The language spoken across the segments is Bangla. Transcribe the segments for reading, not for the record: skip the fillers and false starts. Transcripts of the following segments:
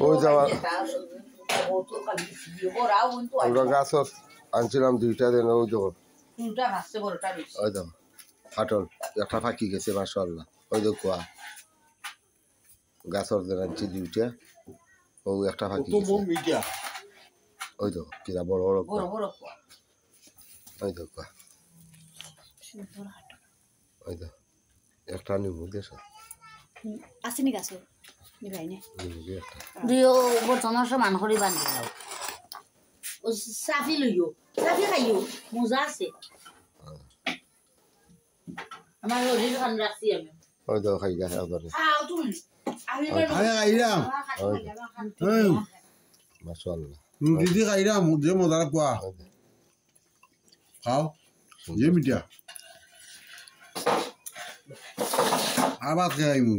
ওই যাওয়া আমরা গাছ আনছিলাম দুইটা দিন ওই দেখো ওই দেখো ফাটল একটা ফাঁকি গেছে মাশাআল্লাহ ওই দেখো কুয়া গাছর দিন আনছি দুইটা ও একটা ফাঁকি গেছে ওই দেখো কিরা বড় বড় কুয়া ওই দেখো কুয়া ওই দেখো একটা নিবো দেশ আসেনি গাছর নিবাই নে দিও বর্তমান সমান করে বান্ধি দাও ও সাফি লইও সাফি খাইও মজা আছে আমার রোজির খান রাখছি আমি ওই দেখো খাই গেছে ওদের খাও তুমি আমি খাইলাম মাশাআল্লাহ দিদি খাইলাম যে মজা কুয়া খাও যে মিঠা আবার খাইমু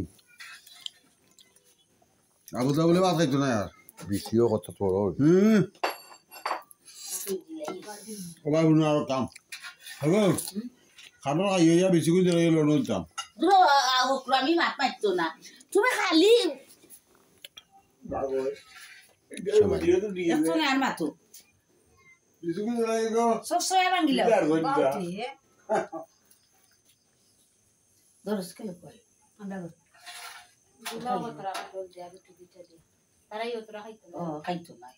আবু দা বলে ভাত খাইতো না আর বিসিও কত বড় কবাই বুনো আর কাম হলো খাবার খাইয়ে যা বেশি করে দিলে লড়ন দাম আমি মাত মারতো না তুমি খালি একজনে আর মাতো বেশি করে দিলে গো সবসময় ভাঙিল দরস কেন কই আমরা খাইতো না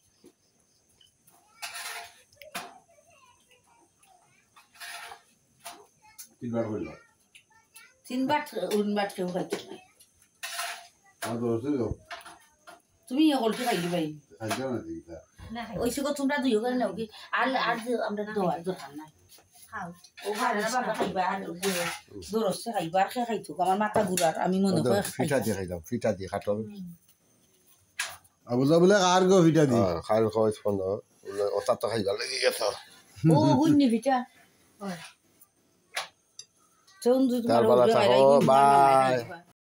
তিনবার হইল তিনবার উনবার কেউ খাইতো না আর দোষে দাও তুমি ওলটি খাইলি ভাই খাইছো না দিতা ওই সে তোমরা দুইও করে নাও কি আর আর আমরা দোয়ার দরকার নাই খাও ও ভালো না বাবা খাইবা আর দরসে খাইবা আর খাইতো আমার মাথা ঘুরার আমি মনে হয় ফিটা দিয়ে খাইলাম ফিটা দিয়ে খাটল আবু দা বলে আর গো ভিটা দি খাইল খাওয়াই ফোন ওটা তো খাইবা লেগে গেছে ও হুন্নি ভিটা চৌন তারপর বাই